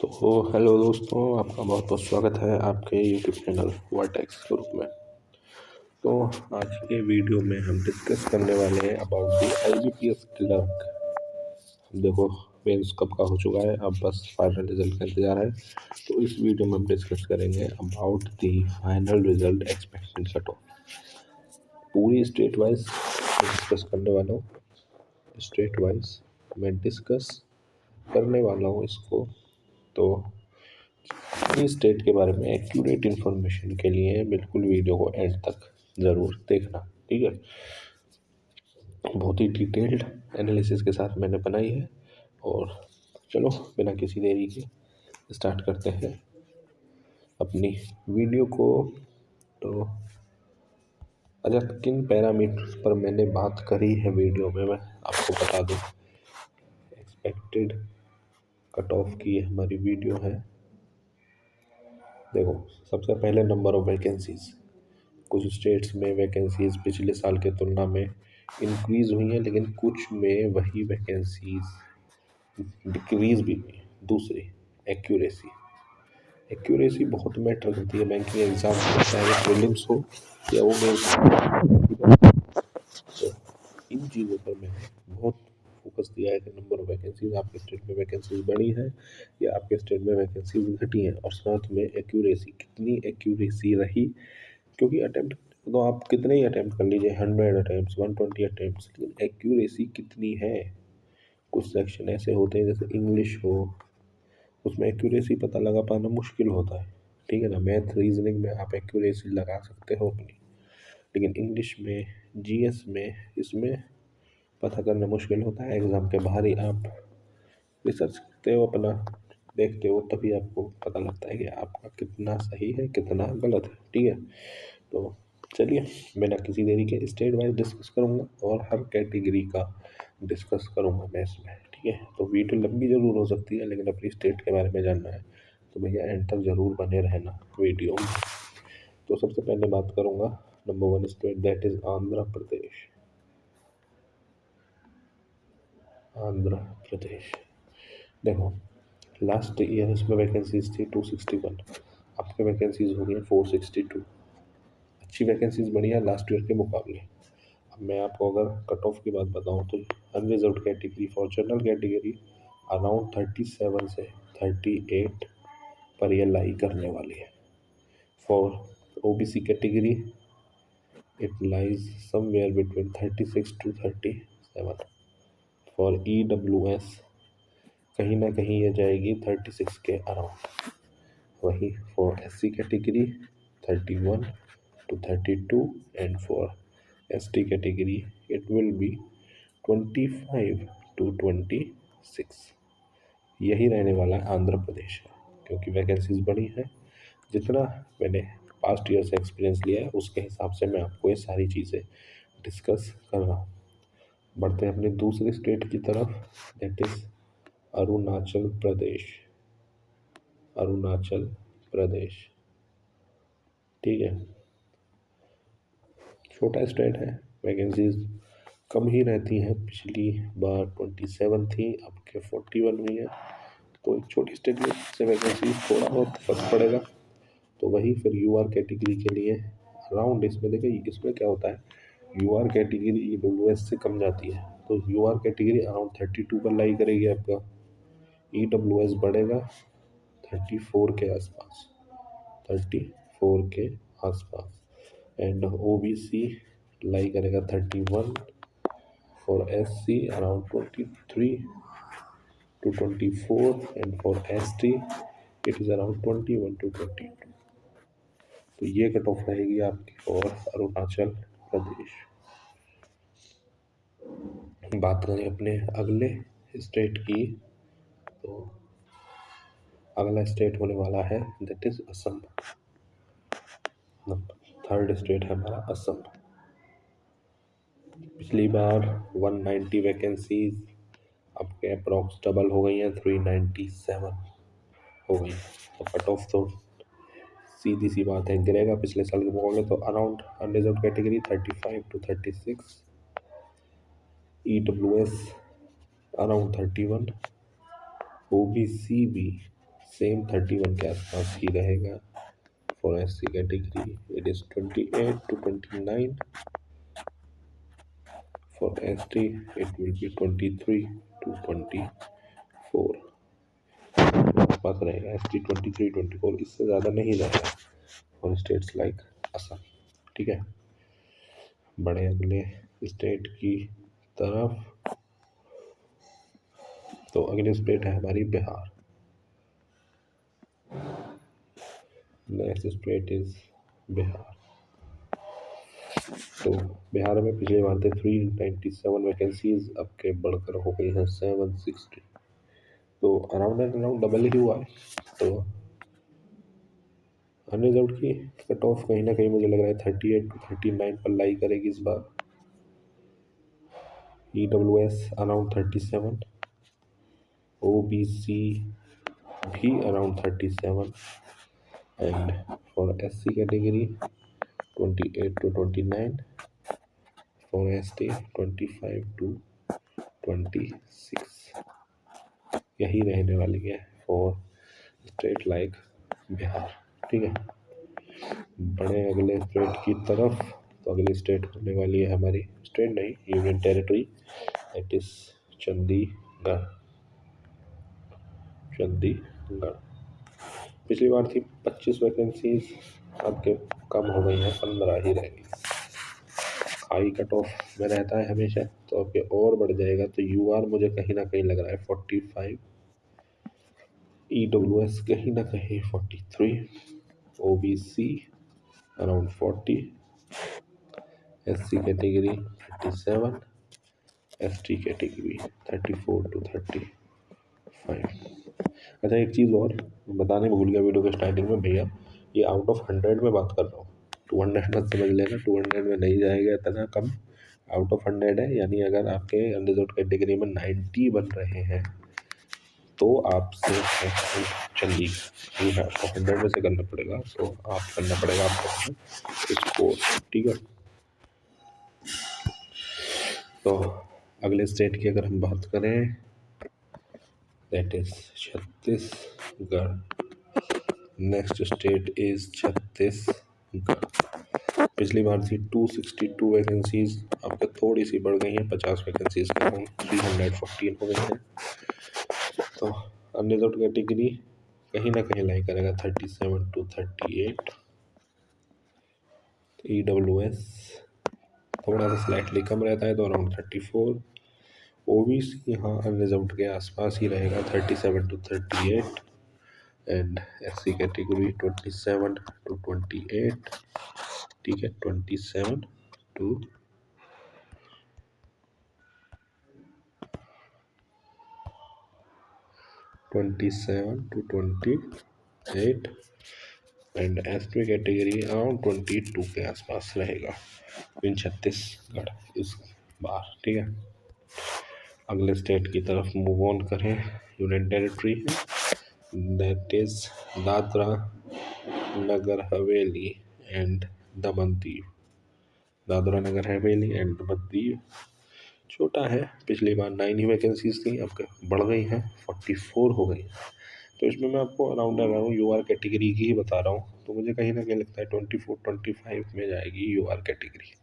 तो हेलो दोस्तों, आपका बहुत बहुत स्वागत है आपके यूट्यूब चैनल वर्टेक्स ग्रुप में। तो आज के वीडियो में हम डिस्कस करने वाले हैं अबाउट दी IBPS क्लर्क। देखो, मेंस कब का हो चुका है, अब बस फाइनल रिजल्ट का इंतजार है। तो इस वीडियो में हम डिस्कस करेंगे about the final result expected cut off. पूरी स्टेट वाइज डिस्कस करने वाला हूँ, स्टेट वाइज मैं डिस्कस करने वाला हूँ इसको। तो इस स्टेट के बारे में एक्यूरेट इन्फॉर्मेशन के लिए बिल्कुल वीडियो को एंड तक ज़रूर देखना, ठीक है। बहुत ही डिटेल्ड एनालिसिस के साथ मैंने बनाई है। और चलो बिना किसी देरी के स्टार्ट करते हैं अपनी वीडियो को। तो अच्छा, किन पैरामीटर्स पर मैंने बात करी है वीडियो में मैं आपको बता दूं। एक्सपेक्टेड कट ऑफ की हमारी वीडियो है। देखो, सबसे पहले नंबर ऑफ वैकेंसीज। कुछ स्टेट्स में वैकेंसीज पिछले साल के तुलना में इंक्रीज हुई हैं, लेकिन कुछ में वही वैकेंसीज डिक्रीज भी हुई हैं। दूसरी, एक्यूरेसी। एक्यूरेसी बहुत मैटर करती है बैंकिंग एग्जाम में, चाहे वो प्रीलिम्स हो या वो मेंस। तो इन चीज़ों पर मैंने बहुत फोकस दिया है कि नंबर ऑफ वैकेंसीज, आपके स्टेट में वैकेंसीज बढ़ी है या आपके स्टेट में वैकेंसीज घटी हैं, और साथ में एक्यूरेसी, कितनी एक्यूरेसी रही। क्योंकि अटेम्प्ट तो आप कितने ही अटेम्प्ट कर लीजिए, 100 अटेम्प्ट, 120 अटेम्प्ट, लेकिन एक्यूरेसी कितनी है। कुछ सेक्शन ऐसे होते हैं जैसे इंग्लिश हो, उसमें एक्यूरेसी पता लगा पाना मुश्किल होता है, ठीक है ना। मैथ रीजनिंग में आप एक्यूरेसी लगा सकते हो अपनी, लेकिन इंग्लिश में, GS में, इसमें पता करना मुश्किल होता है। एग्ज़ाम के बाहर ही आप रिसर्च करते हो, अपना देखते हो, तभी आपको पता लगता है कि आपका कितना सही है कितना गलत है, ठीक है। तो चलिए, बिना किसी देरी के स्टेट वाइज डिस्कस करूँगा और हर कैटेगरी का डिस्कस करूँगा मैं इसमें, ठीक है। तो वीडियो लंबी ज़रूर हो सकती है, लेकिन अपनी स्टेट के बारे में जानना है तो भैया एंड तक ज़रूर बने रहना वीडियो में। तो सबसे पहले बात करूँगा number 1 state, that is Andhra Pradesh. Andhra Pradesh, देखो, लास्ट ईयर इसमें वैकेंसीज थी 261, आपके वैकेंसीज हो गई 462। अच्छी वैकेंसीज बढ़ी है लास्ट ईयर के मुकाबले। अब मैं आपको अगर कट ऑफ की बात बताऊं तो unreserved category for general category around 37 से 38 पर ये लाई करने वाली है। For OBC category it lies somewhere between 36 to 37। For EWS कहीं ना कहीं ये जाएगी 36 के अराउंड। वही for SC category 31 to 32, and for ST category it will be 25 to 26। यही रहने वाला है आंध्र प्रदेश का, क्योंकि वैकेंसीज बढ़ी है। जितना मैंने पास्ट ईयर से एक्सपीरियंस लिया है उसके हिसाब से मैं आपको ये सारी चीज़ें डिस्कस कर रहा हूँ। बढ़ते हैं अपने दूसरे स्टेट की तरफ, दैट इज़ अरुणाचल प्रदेश। अरुणाचल प्रदेश, ठीक है। छोटा स्टेट है, वैकेंसीज कम ही रहती हैं। पिछली बार 27 थी, अब के 41 हुई है। तो एक छोटी स्टेट में से वैकेंसी थोड़ा बहुत फर्क पड़ेगा। तो वही फिर UR कैटेगरी के लिए अराउंड, इसमें देखिए इसमें क्या होता है, UR कैटेगरी EWS से कम जाती है, तो UR कैटेगरी अराउंड 32 पर लाई करेगी आपका। EWS बढ़ेगा 34 के आसपास, 34 के आसपास, एंड OBC लाई करेगा 31। For SC around 23 to 24, and for ST it is around 21 to 22। तो ये कट ऑफ रहेगी आपकी और अरुणाचल प्रदेश। बात करें अपने अगले स्टेट की, तो अगला स्टेट होने वाला है that is Assam. Third state है हमारा असम। पिछली बार 190 वैकेंसीज, अब के अप्रॉक्स डबल हो गई हैं, 397 हो गई। तो कट ऑफ तो सीधी सी बात है गिरेगा पिछले साल के मुकाबले। तो around unreserve category 35 to 36, EWS around 31, OBC भी सेम 31 के आसपास ही रहेगा। For SC category it is 28 to 29. For ST it will be 23 to 24 आसपास रहेगा। ST 23 24, इससे ज़्यादा नहीं रहेगा फॉर स्टेट्स लाइक असम। ठीक है, बड़े अगले स्टेट की तरफ। तो अगली स्टेट है हमारी Bihar. Next state is Bihar. तो बिहार में पिछले बार थे 397 वैकेंसीज, अब के बढ़कर हो गई है 760। तो अराउंड एंड अराउंड डबल ही हुआ है। तो अनरिजर्व की कट ऑफ कहीं ना कहीं मुझे लग रहा है 38 to 39 पर लाई करेगी इस बार। EWS अराउंड 37, OBC भी around 37, and for SC category 28 to 29, for ST 25 to 26। यही रहने वाली है फॉर स्टेट लाइक बिहार। ठीक है, बड़े अगले स्टेट की तरफ। तो अगली स्टेट होने वाली है हमारी, स्टेट नहीं, union territory, that is Chandigarh. Chandigarh पिछली बार थी 25 वैकेंसीज, अब के कम हो गई हैं, 15 ही रह गई। हाई कट ऑफ में रहता है हमेशा, तो अब के और बढ़ जाएगा। तो UR मुझे कहीं ना कहीं लग रहा है 45, EWS कहीं ना कहीं 43, OBC around 40, SC category 37, ST category 34 to 35। अच्छा, एक चीज़ और बताने भूल गया वीडियो के स्टार्टिंग में, भैया ये आउट ऑफ 100 में बात कर रहा हूँ, 200 मत समझ लेना, 200 में नहीं जाएगा, इतना कम आउट ऑफ 100 है। यानी अगर आपके अनरिजर्व कैटेगरी में 90 बन रहे हैं तो आप सेफ हैं चंडीगढ़। ये है, आपको 100 में से करना पड़ेगा, सो आप करना पड़ेगा आपको इसको। ठीक है, तो अगले स्टेट की अगर हम बात करें, that is Chhattisgarh. Next state is Chhattisgarh. पिछली बार थी 262 वैकेंसीज, अब तक थोड़ी सी बढ़ गई हैं, 50 वैकेंसीज कम, 314 हो गई हैं। तो अनरिजर्व कैटेगरी कहीं ना कहीं लाई करेगा 37 to 38। EWS थोड़ा सा स्लाइटली कम रहता है, तो अराउंड 34। OBC यहाँ अनरिजर्व के आसपास ही रहेगा 37 to 38, and SC category 27 to 28। ठीक है, 27 to 28, and ST category around 22 के आसपास रहेगा इन छत्तीसगढ़ इस बार। ठीक है, अगले स्टेट की तरफ मूव ऑन करें। यूनियन टेरिटरी है, that is Dadra Nagar Haveli and Daman Diu. Dadra Nagar Haveli and Daman Diu छोटा है, पिछली बार 9 ही वैकेंसीज थी, अब बढ़ गई हैं 44 हो गई। तो इसमें मैं आपको अराउंड UR कैटेगरी की ही बता रहा हूँ, तो मुझे कहीं ना कहीं लगता है 24-25 में जाएगी UR कैटेगरी।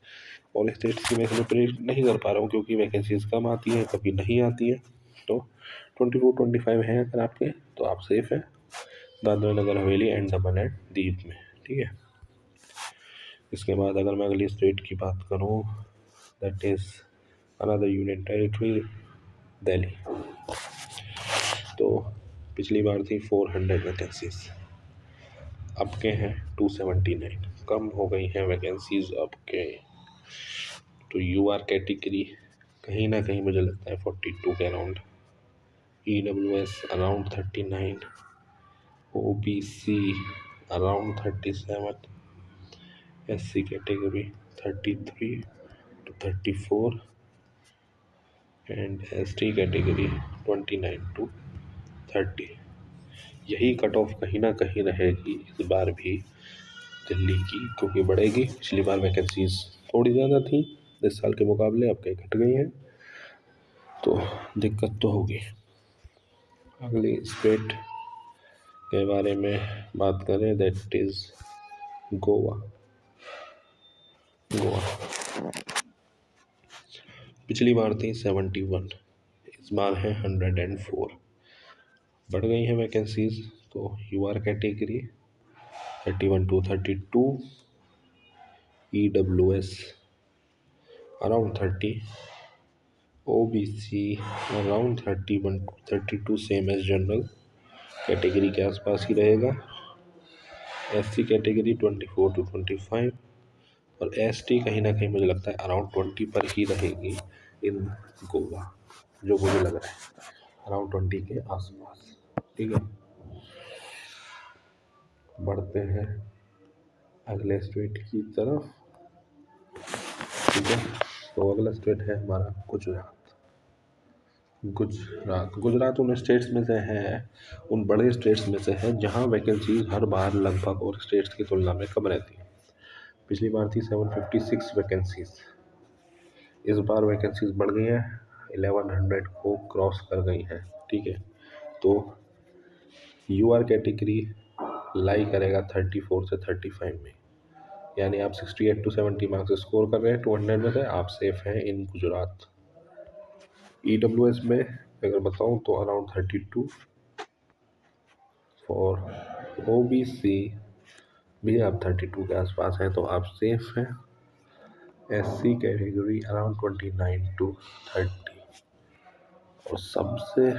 ऑल स्टेट्स की मैं इसमें प्रेडिक्ट नहीं कर पा रहा हूँ, क्योंकि वैकेंसीज कम आती हैं, कभी नहीं आती है। तो 24-25 हैं अगर आपके, तो आप सेफ हैं Dadra Nagar Haveli and Daman and Diu में। ठीक है, इसके बाद अगर मैं अगली स्टेट की बात करूँ, that is another union territory, Delhi. तो पिछली बार थी 400 वैकेंसीज, अब के हैं 279, कम हो गई हैं वैकेंसीज अब के। तो UR कैटेगरी कहीं ना कहीं मुझे लगता है 42 के around, EWS around 39, OBC around 37, SC category 33 to 34, and ST category 29 to 30। यही कट ऑफ कहीं ना कहीं रहेगी इस बार भी दिल्ली की, क्योंकि बढ़ेगी। पिछली बार वैकेंसीज थोड़ी ज़्यादा थी इस साल के मुकाबले, अब कहीं घट गई हैं, तो दिक्कत तो होगी। अगली स्टेट के बारे में बात करें, दैट इज गोवा। गोवा पिछली बार थी 71, इस बार है 104। बढ़ गई हैं वैकेंसीज। तो UR category 31 to 32, EWS around 30, OBC around 31 to 32, same as general category के आसपास ही रहेगा। SC कैटेगरी 24 to 25 और ST कहीं ना कहीं मुझे लगता है अराउंड 20 पर ही रहेगी इन गोवा, जो मुझे लग रहा है अराउंड 20 के आसपास। ठीक है, बढ़ते हैं अगले स्टेट की तरफ। ठीक है, तो अगला स्टेट है हमारा गुजरात। गुजरात उन स्टेट्स में से है, उन बड़े स्टेट्स में से है जहां वैकेंसीज हर बार लगभग और स्टेट्स की तुलना में कम रहती है। पिछली बार थी 756 वैकेंसीज, इस बार वैकेंसीज बढ़ गई हैं, 1100 को क्रॉस कर गई हैं। ठीक है, तो यूआर कैटेगरी लाई करेगा 34 से 35 में, यानी आप 68 to 70 मार्क्स स्कोर कर रहे हैं 200 में से, आप सेफ हैं इन गुजरात। EWS में अगर बताऊं तो अराउंड 32 फॉर OBC भी आप 32 के आसपास हैं, तो आप सेफ हैं। SC कैटेगरी अराउंड 29 to 30 और सबसे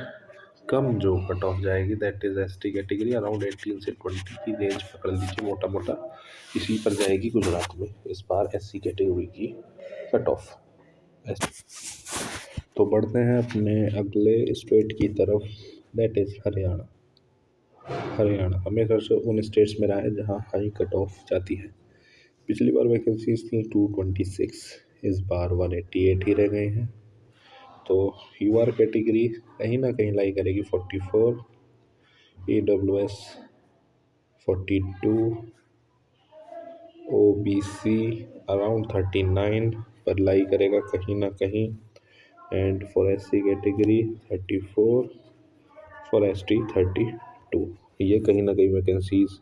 कम जो कट ऑफ जाएगी that is ST category, around 18 से 20 की रेंज पकड़ लीजिए, मोटा मोटा इसी पर जाएगी गुजरात में इस बार SC कैटेगरी की कट ऑफ। तो बढ़ते हैं अपने अगले स्टेट की तरफ, दैट इज हरियाणा। हरियाणा हमेशा से उन स्टेट्स में रहा है जहां हाई कट ऑफ जाती है। पिछली बार वैकेंसीज थी 226, इस बार 188 ही रह गए हैं। तो यूआर कैटेगरी कहीं ना कहीं लाई करेगी 44, EWS 42, OBC अराउंड 39 पर लाई करेगा कहीं ना कहीं, and for SC category 34, for ST 32। ये कहीं ना कहीं वैकेंसीज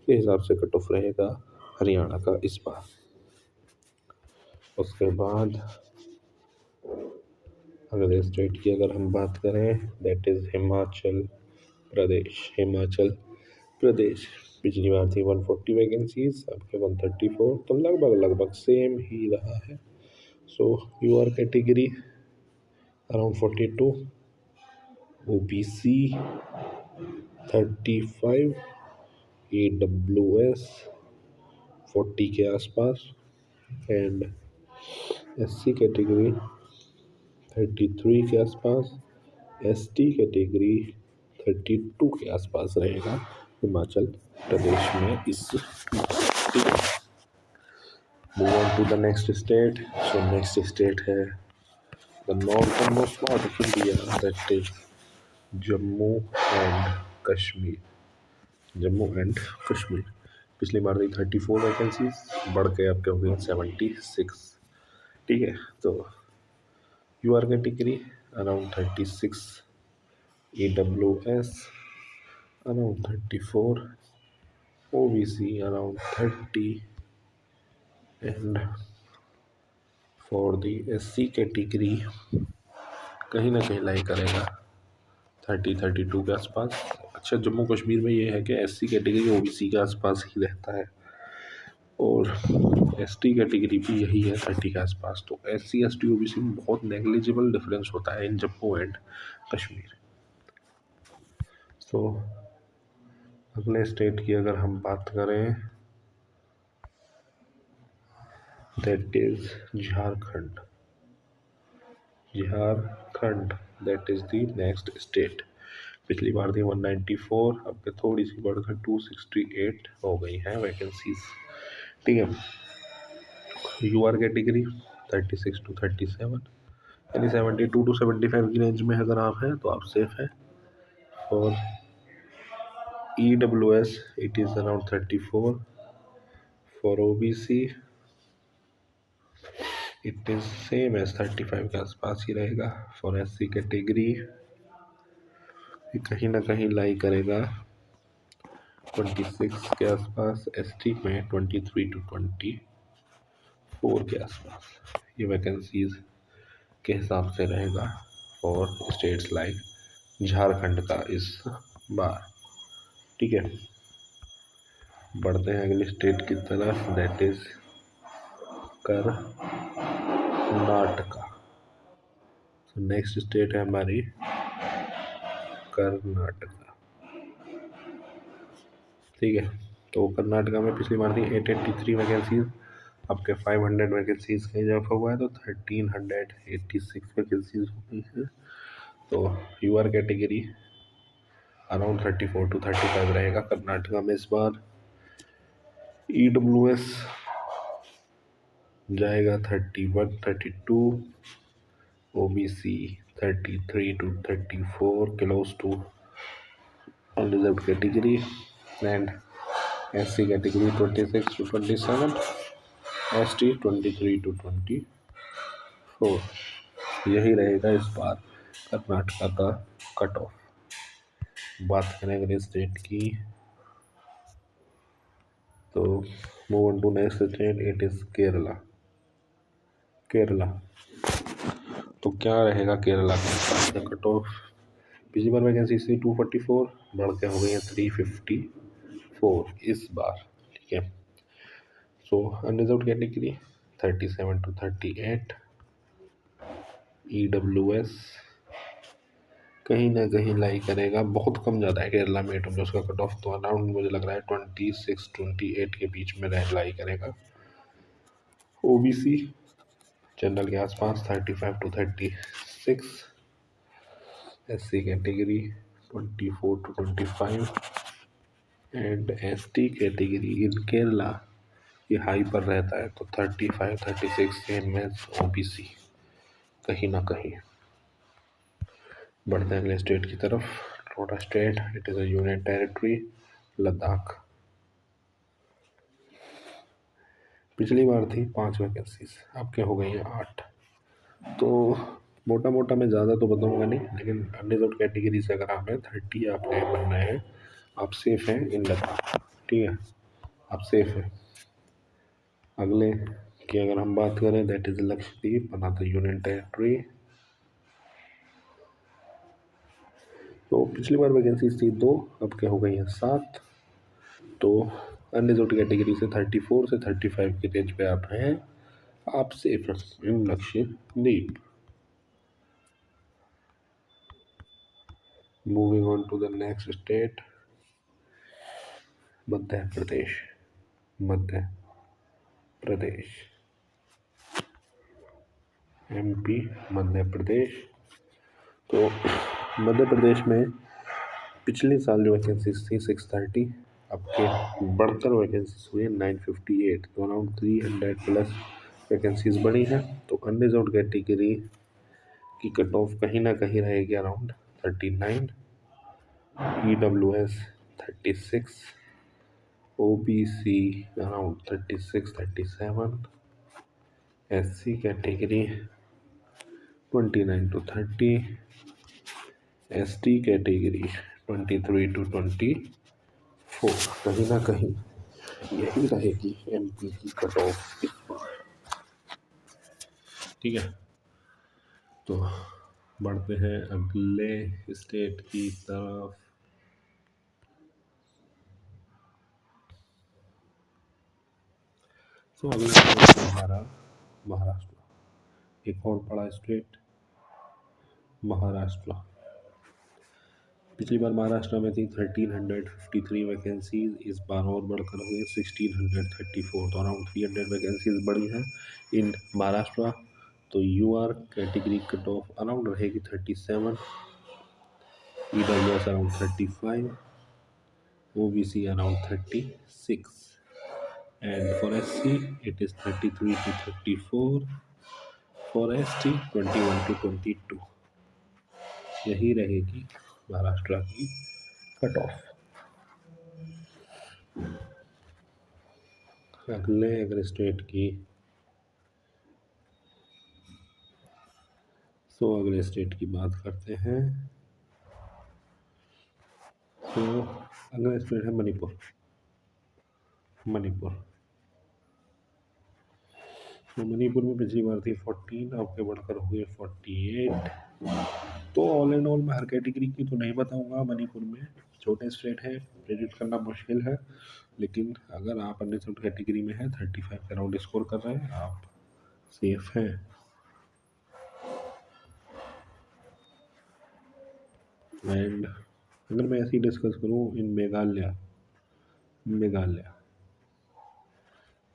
के हिसाब से कट ऑफ रहेगा हरियाणा का इस बार। उसके बाद अगले स्टेट की अगर हम बात करें, दैट इज हिमाचल प्रदेश। हिमाचल प्रदेश पिछली बार थी 140 वैकेंसीज, आपके 134, तो लगभग सेम ही रहा है। सो यूआर कैटेगरी अराउंड 42, OBC 35, EWS 40 के आसपास, एंड SC कैटेगरी 33 के आसपास, ST कैटेगरी 32 के आसपास रहेगा हिमाचल प्रदेश में इस। Move on to the next state. So next state है the northernmost part of India, that is Jammu and Kashmir. Jammu and Kashmir पिछली बार थी 34 वैकेंसीज, बढ़ के अब क्या हो गई 76। ठीक है, तो UR category around 36, EWS around 34, OBC around 30, and for the SC category कहीं ना कहीं लाई करेगा 32 के आसपास। अच्छा, जम्मू कश्मीर में ये है कि SC कैटेगरी OBC के आसपास ही रहता है और ST कैटेगरी भी यही है 30 के आसपास। तो SC ST OBC में बहुत नेग्लिजिबल डिफरेंस होता है इन जम्मू एंड कश्मीर। तो अगले स्टेट की अगर हम बात करें, that is Jharkhand. Jharkhand that is the next state. पिछली बार थी 194, अब के थोड़ी सी बढ़कर 268 हो गई हैं वैकेंसीज। ठीक है, यूआर कैटेगरी 36 to 37, यानी 72 to 75 की रेंज में अगर आप हैं तो आप सेफ हैं। और EWS it is around 34, for OBC it is same as 35 के आसपास ही रहेगा। फॉर SC कैटेगरी कहीं ना कहीं लाई करेगा 26 के आसपास, एसटी में 23 to 24 के आसपास। ये वैकेंसीज के हिसाब से रहेगा और स्टेट्स लाइक झारखंड का इस बार। ठीक है, बढ़ते हैं अगली स्टेट की तरफ, that is Karnataka. Next state है हमारी कर्नाटका। ठीक है, तो कर्नाटका में पिछली बार थी 883 वैकेंसीज, आपके 500 वैकेंसीज का इजाफा हुआ है, तो 1386 वैकेंसीज हो गई है। तो यूआर कैटेगरी अराउंड 34 to 35 रहेगा कर्नाटका में इस बार। ईडब्ल्यूएस जाएगा 31 32, OBC 33 to 34, close to unreserve category, and SC category 26 to 27, ST 23 to 24। यही रहेगा इस बार कर्नाटका का कट ऑफ। बात करें अगर स्टेट की, तो move on to next state, it is Kerala. Kerala, तो क्या रहेगा केरला का कट ऑफ? पिछली बार वैकेंसी थी 244, बढ़ के हो गई है 354 इस बार। ठीक है, सो अनरिजर्व कैटेगरी 37 to 38, ईडब्ल्यूएस कहीं ना कहीं लाई करेगा, बहुत कम ज़्यादा है केरला में ईडब्ल्यूएस का कट ऑफ, तो अराउंड मुझे लग रहा है 26 28 के बीच में लाई करेगा। ओबीसी जनरल के आसपास 35 to 36, SC category 24 to 25, and ST category इन केरला ये हाई पर रहता है, तो 35 36 सेम में ओबीसी कहीं ना कहीं। बढ़ते हैं अगले स्टेट की तरफ, थोड़ा state, it is a union territory, Ladakh. पिछली बार थी 5 वैकेंसीज, अब क्या हो गई है 8। तो मोटा मोटा मैं ज़्यादा तो बताऊंगा नहीं, लेकिन अनरिजर्व कैटेगरी से अगर आप हैं 30 आपने बनना है, आप सेफ हैं इन लद्दाख। ठीक है, आप सेफ हैं। अगले की अगर हम बात करें, that is Lakshadweep, another union territory. तो पिछली बार वैकेंसीज थी 2, अब क्या हो गई है 7। तो अनरिजर्व कैटेगरी से 34 से 35 की रेंज पे आप हैं, आप सेफ हैं in Lakshadweep. Moving on to the next state, Madhya Pradesh. Madhya Pradesh, MP, Madhya Pradesh. तो मध्य प्रदेश में पिछले साल जो वैकेंसीज थी 630, आपके बढ़कर वैकेंसीज हुई है 958, तो अराउंड 300 प्लस वैकेंसीज बढ़ी हैं। तो अनरिजर्व कैटेगरी की कट ऑफ कहीं ना कहीं रहेगी around 39, EWS 36, OBC around 36 37, SC category 29 to 30, ST category 23 to 24। कहीं ना कहीं यही रहेगी एमपी की कट ऑफ इस बार। ठीक है, तो बढ़ते हैं अगले स्टेट की तरफ। तो अगला स्टेट है हमारा महाराष्ट्र। एक और बड़ा स्टेट महाराष्ट्र। पिछली बार महाराष्ट्र में थी 1353 वैकेंसीज, इस बार और बढ़कर हुई 1634, तो अराउंड 300 वैकेंसीज बढ़ी हैं इन महाराष्ट्र। तो UR category cut off around रहेगी 37, EWS around 35, OBC around 36, and for SC it is 33 to 34, for ST 21 to 22। यही रहेगी महाराष्ट्र की कट ऑफ। अगले स्टेट की, अगले स्टेट की बात करते हैं, तो अगला स्टेट है मणिपुर। मणिपुर तो मणिपुर में पिछली बार थी 14, अब के बढ़कर हुए 48। तो ऑल एंड ऑल मैं हर कैटेगरी की तो नहीं बताऊंगा। मणिपुर में छोटे स्टेट है, प्रेडिक्ट करना मुश्किल है, लेकिन अगर आप अनरिजर्व्ड कैटेगरी में है 35 के अराउंड स्कोर कर रहे हैं, आप सेफ हैं। एंड अगर मैं ऐसे ही डिस्कस करूँ इन मेघालय,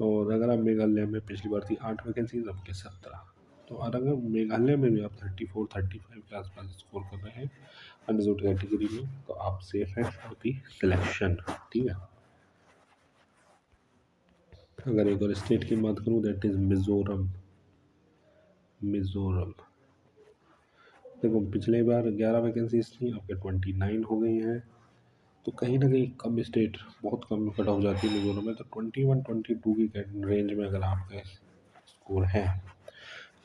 और अगर आप मेघालय में पिछली बार थी 8 वैकेंसीज, अब के 17। तो और अगर मेघालय में भी आप 34-35 के आसपास स्कोर कर रहे हैं अनरिजर्व्ड कैटेगरी में, तो आप सेफ हैं फॉर दी सिलेक्शन। ठीक है। अगर एक और स्टेट की बात करूँ, दैट इज़ मिजोरम। देखो पिछले बार 11 वैकेंसीज थी, अब के 29 हो गई हैं। तो कहीं ना कहीं कम स्टेट बहुत कम कट ऑफ जाती है मिजोरम में। तो 21-22 की रेंज में अगर आपका स्कोर है,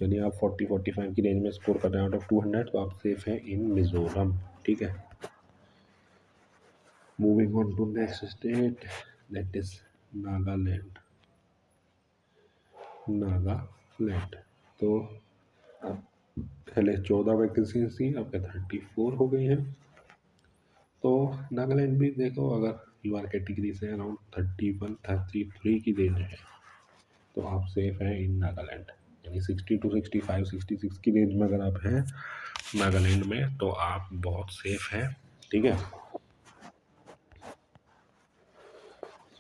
यानी आप 40-45 की रेंज में स्कोर कर रहे हैं आउट ऑफ 200, तो आप सेफ हैं इन मिजोरम। ठीक है। Moving on to next state, that is Nagaland. तो पहले 14 वैकेंसी थी, अब 34 हो गई हैं। तो नागालैंड भी देखो, अगर यूआर कैटेगरी से अराउंड 31-33 की रेंज है, तो आप सेफ हैं इन नागालैंड। यानी 60-65-66 की रेंज में अगर आप हैं नागालैंड में, तो आप बहुत सेफ हैं। ठीक है।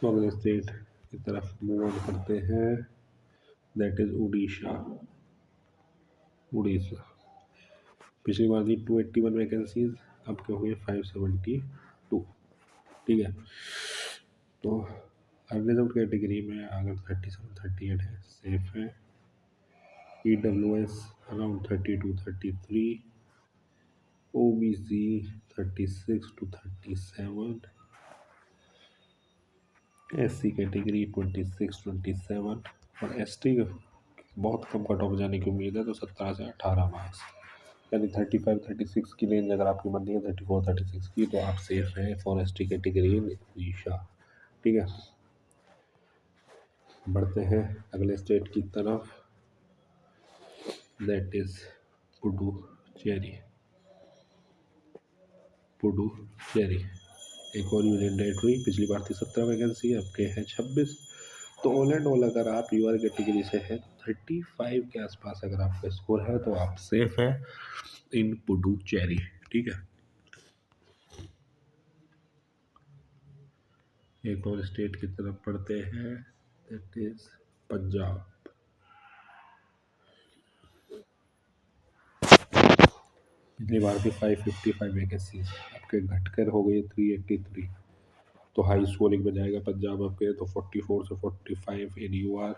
तो अगले स्टेट की तरफ मूव ऑन करते हैं, दैट इज उड़ीसा। पिछली बार थी 281 वैकेंसीज, अब के हुए 572। ठीक है। तो अनरिजर्व्ड कैटेगरी में अगर 37-38 है, सेफ है। EWS around 32-33, OBC 36-37, SC category 26-27, और ST बहुत कम कट ऑफ जाने की उम्मीद है, तो 17 से 18 मार्क्स, यानी 35-36 की रेंज अगर आपकी बनती है 34-36 की, तो आप सेफ हैं फॉर ST कैटेगरी इन उड़ीसा। ठीक है। बढ़ते हैं अगले स्टेट की तरफ, दैट इज पुडुचेरी। एक और यूनियन टेरिटरी, पिछली बार थी 17 वैकेंसी, अब के हैं 26। तो ऑल एंड ऑल अगर आप यूआर कैटेगरी से हैं 35 के आसपास अगर आपका स्कोर है, तो आप सेफ हैं इन पुडुचेरी। ठीक है। एक और स्टेट की तरफ पढ़ते हैं, दैट इज पंजाब। पिछली बार थी 555 वैकेंसीज, आपके घटकर हो गई 383। तो हाई स्कोरिंग में जाएगा पंजाब आपके, तो 44 से 45 इन यूआर।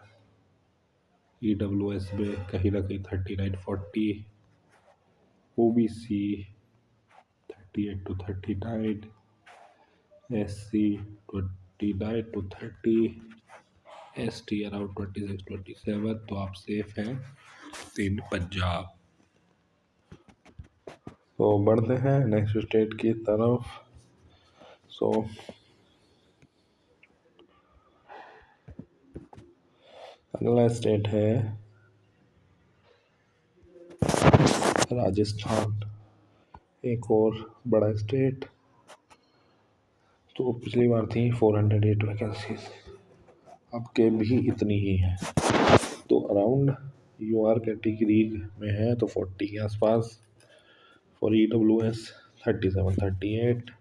EWS में कहीं ना कहीं 39-40, OBC 38-39, SC 29-30, ST अराउंड 26-27। तो आप सेफ हैं इन पंजाब। तो बढ़ते हैं नेक्स्ट स्टेट की तरफ। सो अगला स्टेट है राजस्थान, एक और बड़ा स्टेट। तो पिछली बार थी 408 वैकेंसीज, अब के भी इतनी ही है। तो अराउंड यूआर कैटेगरी में है तो 40 के आसपास। For EWS 37-38,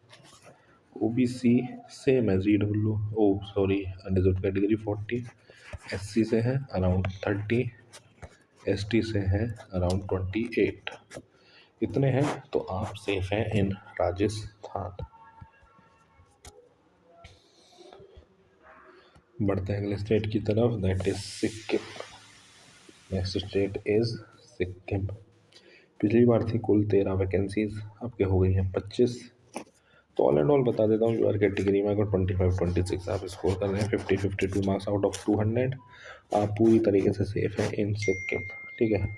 OBC same as unreserved category 40, SC से है अराउंड 30, ST से है अराउंड 28। इतने हैं तो आप सेफ हैं इन राजस्थान। बढ़ते हैं अगले स्टेट की तरफ, that is Sikkim. Next state is Sikkim. पिछली बार थी कुल 13 वैकेंसीज, अब के हो गई हैं 25। तो ऑल एंड ऑल बता देता हूँ, यूआर कैटेगरी में अगर 25-26 आप स्कोर कर रहे हैं, 50-52 मार्क्स आउट ऑफ 200, आप पूरी तरीके से सेफ हैं इन सिक्किम। ठीक है।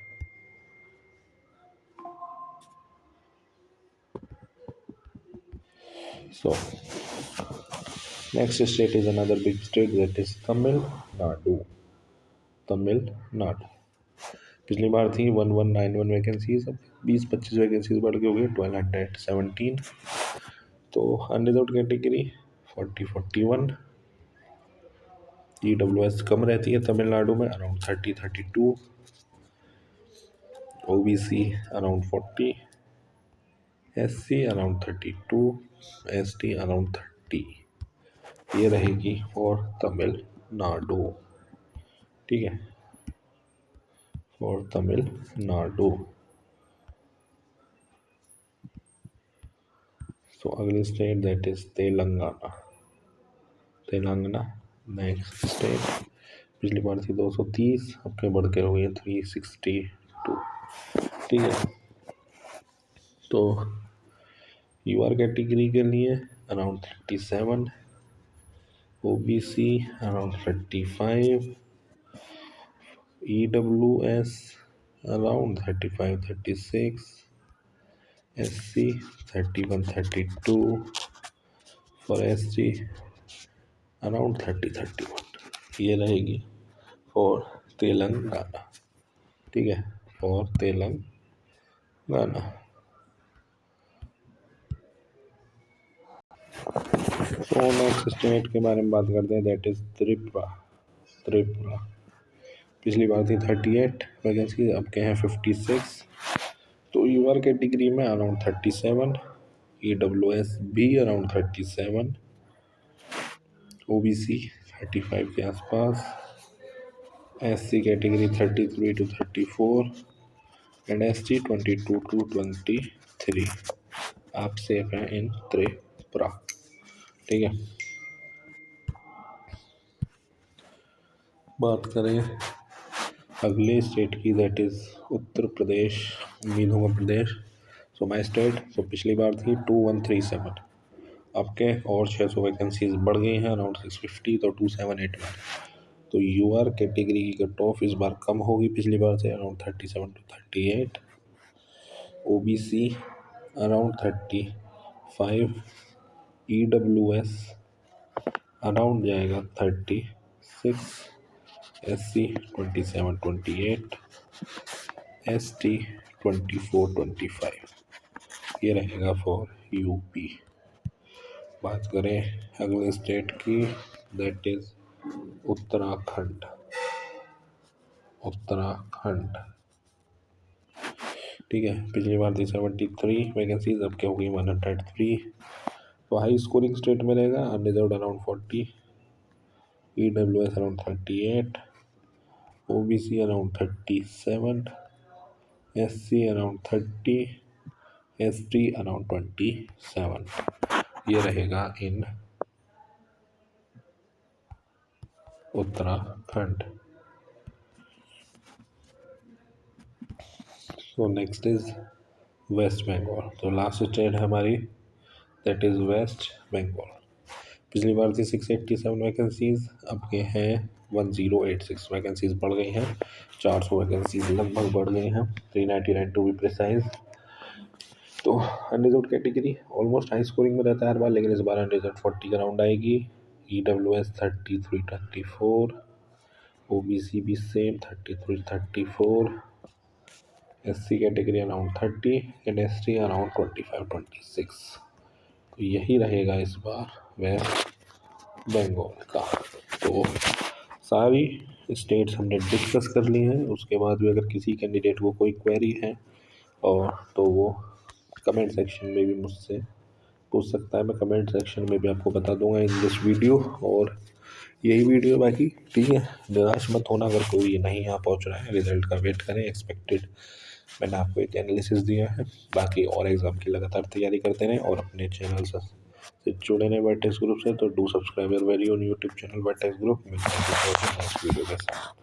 So next state is another big state, that is Tamil Nadu. Tamil Nadu पिछली बार थी 1191 वैकेंसीज, अब 20-25 वैकेंसीज बढ़ के हो गई 1217। तो अनरिजर्व्ड कैटेगरी 40-41, EWS कम रहती है तमिलनाडु में around 30-32, OBC around 40, SC around 32, ST around 30। ये रहेगी फॉर तमिलनाडु, ठीक है, फॉर तमिलनाडु। सो अगली state that is Telangana. Telangana next state, पिछली बार थी 230, अब के बढ़ के हो गई है 362, ठीक है। तो यूआर कैटेगरी के लिए around 37, OBC around 35, EWS around 35-36, SC 31-32, for ST around 30-31। ये रहेगी फॉर तेलंगाना, ठीक है, फॉर तेलंगाना। तो नेक्स्ट स्टेट के बारे में बात करते हैं, दैट इज त्रिपुरा। त्रिपुरा पिछली बार थी 38 वैकेंसी, अब के हैं 56। तो यूआर कैटेगरी में अराउंड 37, EWS भी अराउंड 37, OBC 35 के आसपास, SC कैटेगरी 33-34 एंड ST 22-23। आप सेफ हैं इन त्रिपुरा, ठीक है। बात करें अगले स्टेट की, दैट इज़ उत्तर प्रदेश, उम्मीद होगा प्रदेश। सो माई स्टेट, सो पिछली बार थी 2137, अब के और 600 वैकेंसीज बढ़ गई हैं अराउंड 650, तो 2781। तो यूआर कैटेगरी की कट ऑफ इस बार कम होगी पिछली बार से, around 37-38, OBC around 35, EWS around जाएगा 36, SC 27-28, ST 24-25। ये रहेगा फॉर यूपी। बात करें अगले स्टेट की, दैट इज उत्तराखंड। उत्तराखंड, ठीक है, पिछली बार थी 73 वैकेंसीज, अब क्या हो गई 103। तो हाई स्कोरिंग स्टेट में रहेगा, unreserved around 40, EWS around 38, OBC around 37, SC around 30, ST around 27। ये रहेगा in Uttarakhand. So next is West Bengal. तो लास्ट स्टेट है हमारी, दैट इज वेस्ट बंगाल। पिछली बार थी 687 वैकेंसीज, अब के हैं 1086 वैकेंसीज बढ़ गई हैं, 400 वैकेंसीज लगभग बढ़ गई हैं, 399 टू बी प्रिसाइज। तो unreserved category almost high scoring में रहता है हर बार, लेकिन इस बार अनरिजर्व्ड 40 के अराउंड आएगी, EWS 33-34, OBC भी same 33-34, SC category around 30 and ST around 25-26। तो यही रहेगा इस बार वेस्ट बंगाल का। तो सारी स्टेट्स हमने डिस्कस कर ली हैं। उसके बाद भी अगर किसी कैंडिडेट को कोई क्वेरी है और तो वो कमेंट सेक्शन में भी मुझसे पूछ सकता है, मैं कमेंट सेक्शन में भी आपको बता दूंगा इन दिस वीडियो। और यही वीडियो बाकी, ठीक है, निराश मत होना अगर कोई नहीं यहाँ पहुँच रहा है, रिजल्ट का वेट करें। एक्सपेक्टेड मैंने आपको एक एनालिसिस दिया है, बाकी और एग्ज़ाम की लगातार तैयारी करते रहें और अपने चैनल से जुड़े रहें वर्टेक्स ग्रुप से। तो do subscribe very on YouTube channel vertex group. मिलते हैं नेक्स्ट वीडियो के साथ।